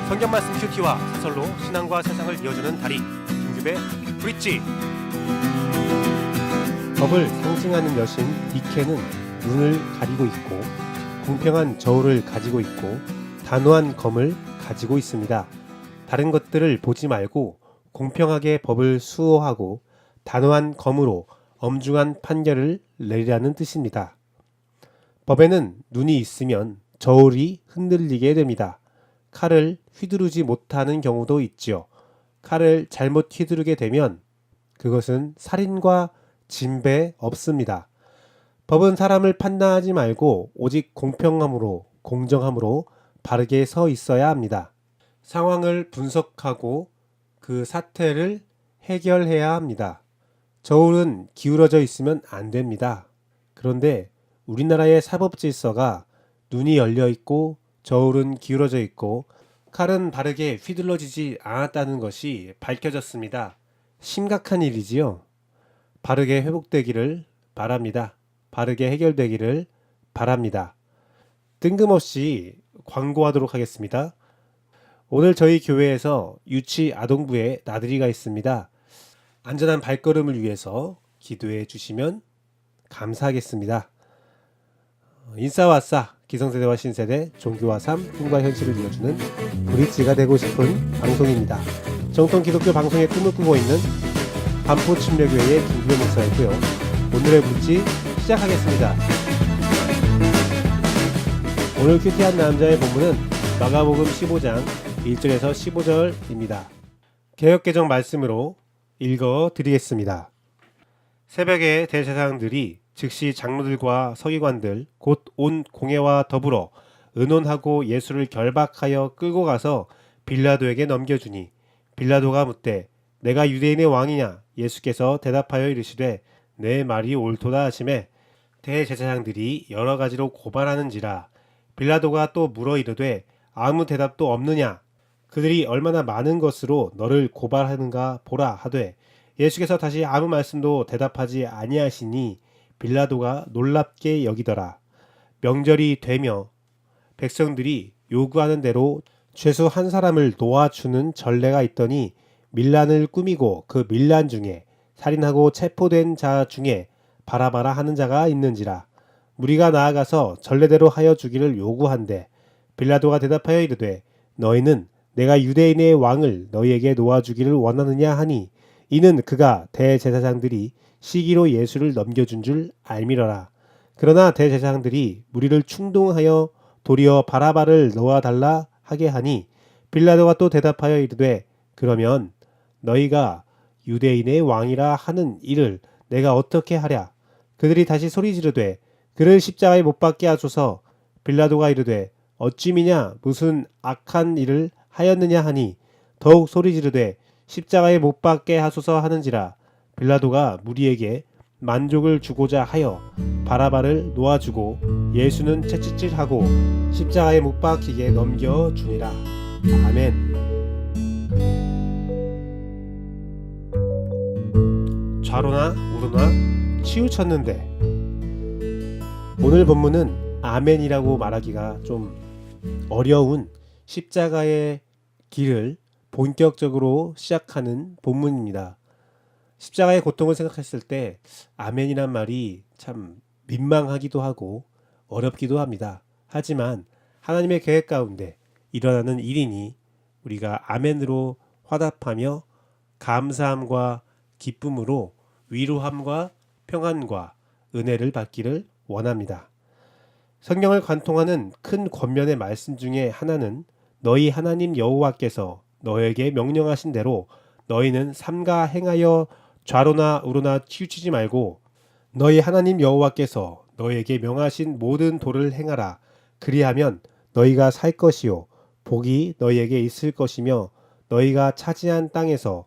성경 말씀 큐티와 사설로 신앙과 세상을 이어주는 다리 김규배 브릿지. 법을 상징하는 여신 니케는 눈을 가리고 있고 공평한 저울을 가지고 있고 단호한 검을 가지고 있습니다. 다른 것들을 보지 말고 공평하게 법을 수호하고 단호한 검으로 엄중한 판결을 내리라는 뜻입니다. 법에는 눈이 있으면 저울이 흔들리게 됩니다. 칼을 휘두르지 못하는 경우도 있지요. 칼을 잘못 휘두르게 되면 그것은 살인과 진배 없습니다. 법은 사람을 판단하지 말고 오직 공평함으로 공정함으로 바르게 서 있어야 합니다. 상황을 분석하고 그 사태를 해결해야 합니다. 저울은 기울어져 있으면 안 됩니다. 그런데 우리나라의 사법 질서가 눈이 열려 있고 저울은 기울어져 있고 칼은 바르게 휘둘러지지 않았다는 것이 밝혀졌습니다. 심각한 일이지요. 바르게 회복되기를 바랍니다. 바르게 해결되기를 바랍니다. 뜬금없이 광고하도록 하겠습니다. 오늘 저희 교회에서 유치 아동부에 나들이가 있습니다. 안전한 발걸음을 위해서 기도해 주시면 감사하겠습니다. 인싸와 싸 기성세대와 신세대 종교와 삶 꿈과 현실을 이어주는 브릿지가 되고 싶은 방송입니다. 정통 기독교 방송의 꿈을 꾸고 있는 반포침례교회의 김규배 목사이고요. 오늘의 브릿지 시작하겠습니다. 오늘 큐티한 남자의 본문은 마가복음 15장 1절에서 15절입니다. 개역개정 말씀으로 읽어드리겠습니다. 새벽에 대제사장들이 즉시 장로들과 서기관들 곧 온 공회와 더불어 의논하고 예수를 결박하여 끌고 가서 빌라도에게 넘겨주니 빌라도가 묻되 내가 유대인의 왕이냐? 예수께서 대답하여 이르시되 내 말이 옳도다 하시매 대제사장들이 여러 가지로 고발하는지라. 빌라도가 또 물어 이르되 아무 대답도 없느냐? 그들이 얼마나 많은 것으로 너를 고발하는가 보라 하되 예수께서 다시 아무 말씀도 대답하지 아니하시니 빌라도가 놀랍게 여기더라. 명절이 되며 백성들이 요구하는 대로 죄수 한 사람을 놓아주는 전례가 있더니 밀란을 꾸미고 그 밀란 중에 살인하고 체포된 자 중에 바라바라 하는 자가 있는지라. 무리가 나아가서 전례대로 하여 주기를 요구한대 빌라도가 대답하여 이르되 너희는 내가 유대인의 왕을 너희에게 놓아주기를 원하느냐 하니 이는 그가 대제사장들이 시기로 예수를 넘겨준 줄 알미러라. 그러나 대제사장들이 무리를 충동하여 도리어 바라바를 놓아달라 하게 하니 빌라도가 또 대답하여 이르되 그러면 너희가 유대인의 왕이라 하는 이를 내가 어떻게 하랴. 그들이 다시 소리 지르되 그를 십자가에 못 박게 하소서. 빌라도가 이르되 어찌 미냐 무슨 악한 일을 하였느냐 하니 더욱 소리 지르되 십자가에 못 박게 하소서 하는지라. 빌라도가 무리에게 만족을 주고자 하여 바라바를 놓아주고 예수는 채찍질하고 십자가에 못 박히게 넘겨주니라. 아멘. 좌로나 우로나 치우쳤는데. 오늘 본문은 아멘이라고 말하기가 좀 어려운 십자가의 길을 본격적으로 시작하는 본문입니다. 십자가의 고통을 생각했을 때 아멘이란 말이 참 민망하기도 하고 어렵기도 합니다. 하지만 하나님의 계획 가운데 일어나는 일이니 우리가 아멘으로 화답하며 감사함과 기쁨으로 위로함과 평안과 은혜를 받기를 원합니다. 성경을 관통하는 큰 권면의 말씀 중에 하나는 너희 하나님 여호와께서 너에게 명령하신 대로 너희는 삼가 행하여 좌로나 우로나 치우치지 말고 너희 하나님 여호와께서 너희에게 명하신 모든 도를 행하라. 그리하면 너희가 살 것이요 복이 너희에게 있을 것이며 너희가 차지한 땅에서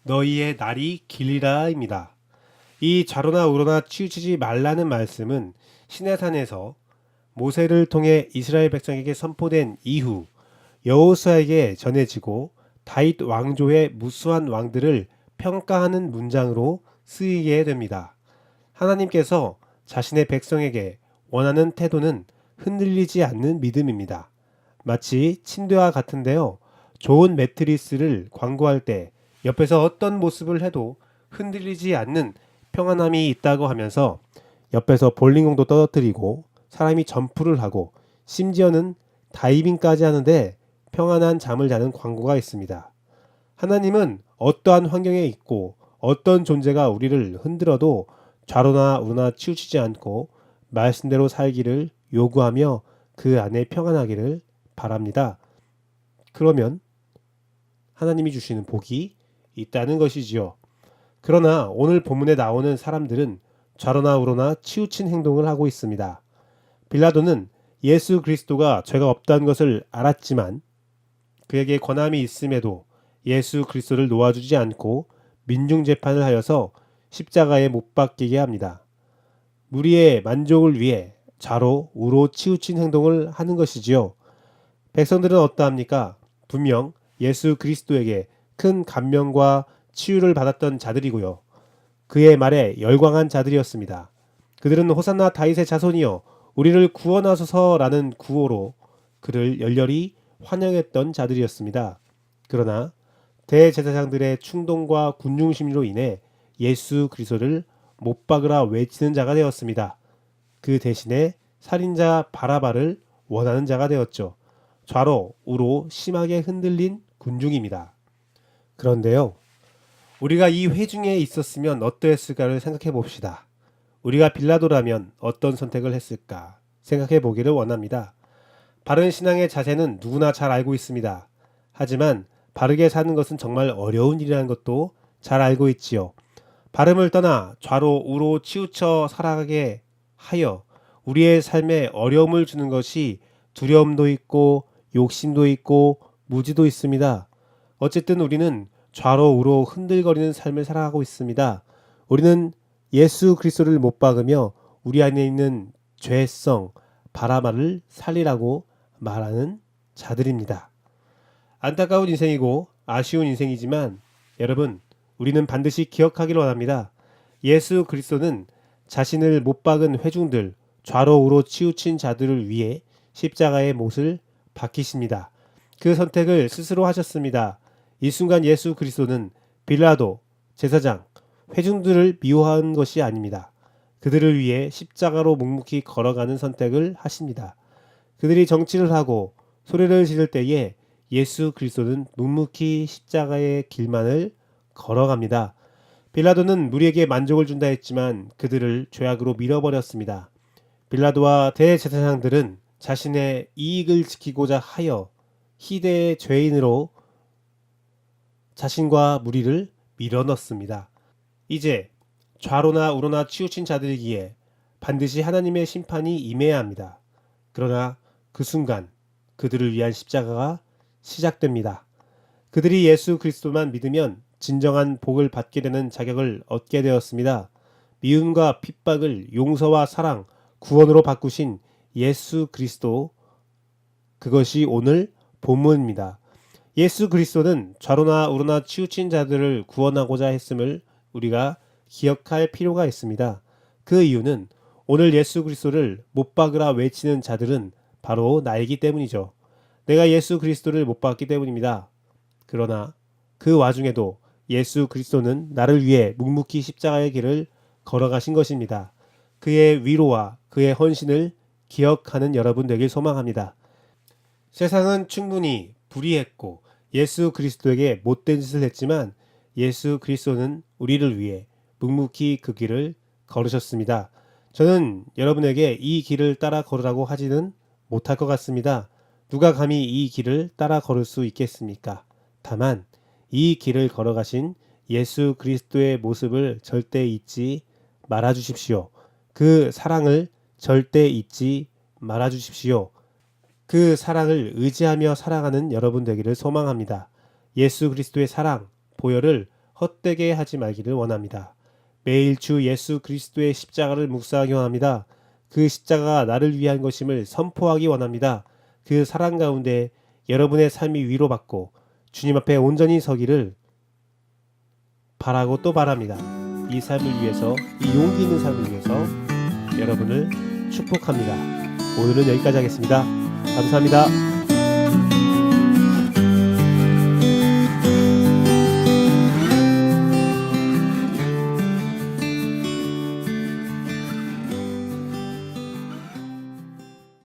너희의 날이 길리라입니다. 이 좌로나 우로나 치우치지 말라는 말씀은 시내산에서 모세를 통해 이스라엘 백성에게 선포된 이후 여호수아에게 전해지고 다윗 왕조의 무수한 왕들을 평가하는 문장으로 쓰이게 됩니다. 하나님께서 자신의 백성에게 원하는 태도는 흔들리지 않는 믿음입니다. 마치 침대와 같은데요. 좋은 매트리스를 광고할 때 옆에서 어떤 모습을 해도 흔들리지 않는 평안함이 있다고 하면서 옆에서 볼링공도 떨어뜨리고 사람이 점프를 하고 심지어는 다이빙까지 하는데 평안한 잠을 자는 광고가 있습니다. 하나님은 어떠한 환경에 있고 어떤 존재가 우리를 흔들어도 좌로나 우로나 치우치지 않고 말씀대로 살기를 요구하며 그 안에 평안하기를 바랍니다. 그러면 하나님이 주시는 복이 있다는 것이지요. 그러나 오늘 본문에 나오는 사람들은 좌로나 우로나 치우친 행동을 하고 있습니다. 빌라도는 예수 그리스도가 죄가 없다는 것을 알았지만 그에게 권함이 있음에도 예수 그리스도를 놓아주지 않고 민중재판을 하여서 십자가에 못 박히게 합니다. 무리의 만족을 위해 좌로 우로 치우친 행동을 하는 것이지요. 백성들은 어떠합니까? 분명 예수 그리스도에게 큰 감명과 치유를 받았던 자들이고요. 그의 말에 열광한 자들이었습니다. 그들은 호산나 다윗의 자손이여 우리를 구원하소서라는 구호로 그를 열렬히 환영했던 자들이었습니다. 그러나 대제사장들의 충동과 군중심리로 인해 예수 그리스도를 못 박으라 외치는 자가 되었습니다. 그 대신에 살인자 바라바를 원하는 자가 되었죠. 좌로 우로 심하게 흔들린 군중입니다. 그런데요, 우리가 이 회중에 있었으면 어떠했을까를 생각해 봅시다. 우리가 빌라도라면 어떤 선택을 했을까 생각해 보기를 원합니다. 바른 신앙의 자세는 누구나 잘 알고 있습니다. 하지만 바르게 사는 것은 정말 어려운 일이라는 것도 잘 알고 있지요. 바름을 떠나 좌로 우로 치우쳐 살아가게 하여 우리의 삶에 어려움을 주는 것이 두려움도 있고 욕심도 있고 무지도 있습니다. 어쨌든 우리는 좌로 우로 흔들거리는 삶을 살아가고 있습니다. 우리는 예수 그리스도를 못 박으며 우리 안에 있는 죄성, 바라바를 살리라고 말하는 자들입니다. 안타까운 인생이고 아쉬운 인생이지만 여러분, 우리는 반드시 기억하기를 원합니다. 예수 그리스도는 자신을 못 박은 회중들, 좌로 우로 치우친 자들을 위해 십자가의 못을 박히십니다. 그 선택을 스스로 하셨습니다. 이 순간 예수 그리스도는 빌라도, 제사장, 회중들을 미워한 것이 아닙니다. 그들을 위해 십자가로 묵묵히 걸어가는 선택을 하십니다. 그들이 정치를 하고 소리를 지를 때에 예수 그리스도는 묵묵히 십자가의 길만을 걸어갑니다. 빌라도는 무리에게 만족을 준다 했지만 그들을 죄악으로 밀어버렸습니다. 빌라도와 대제사장들은 자신의 이익을 지키고자 하여 희대의 죄인으로 자신과 무리를 밀어넣습니다. 이제 좌로나 우로나 치우친 자들이기에 반드시 하나님의 심판이 임해야 합니다. 그러나 그 순간 그들을 위한 십자가가 시작됩니다. 그들이 예수 그리스도만 믿으면 진정한 복을 받게 되는 자격을 얻게 되었습니다. 미움과 핍박을 용서와 사랑, 구원으로 바꾸신 예수 그리스도, 그것이 오늘 본문입니다. 예수 그리스도는 좌로나 우로나 치우친 자들을 구원하고자 했음을 우리가 기억할 필요가 있습니다. 그 이유는 오늘 예수 그리스도를 못 박으라 외치는 자들은 바로 나이기 때문이죠. 내가 예수 그리스도를 못 박기 때문입니다. 그러나 그 와중에도 예수 그리스도는 나를 위해 묵묵히 십자가의 길을 걸어가신 것입니다. 그의 위로와 그의 헌신을 기억하는 여러분 되길 소망합니다. 세상은 충분히 불의했고 예수 그리스도에게 못된 짓을 했지만 예수 그리스도는 우리를 위해 묵묵히 그 길을 걸으셨습니다. 저는 여러분에게 이 길을 따라 걸으라고 하지는 못할 것 같습니다. 누가 감히 이 길을 따라 걸을 수 있겠습니까? 다만 이 길을 걸어가신 예수 그리스도의 모습을 절대 잊지 말아 주십시오. 그 사랑을 절대 잊지 말아 주십시오. 그 사랑을 의지하며 살아가는 여러분 되기를 소망합니다. 예수 그리스도의 사랑, 보혈을 헛되게 하지 말기를 원합니다. 매일 주 예수 그리스도의 십자가를 묵상하기 원합니다. 그 십자가가 나를 위한 것임을 선포하기 원합니다. 그 사랑 가운데 여러분의 삶이 위로받고 주님 앞에 온전히 서기를 바라고 또 바랍니다. 이 삶을 위해서, 이 용기 있는 삶을 위해서 여러분을 축복합니다. 오늘은 여기까지 하겠습니다. 감사합니다.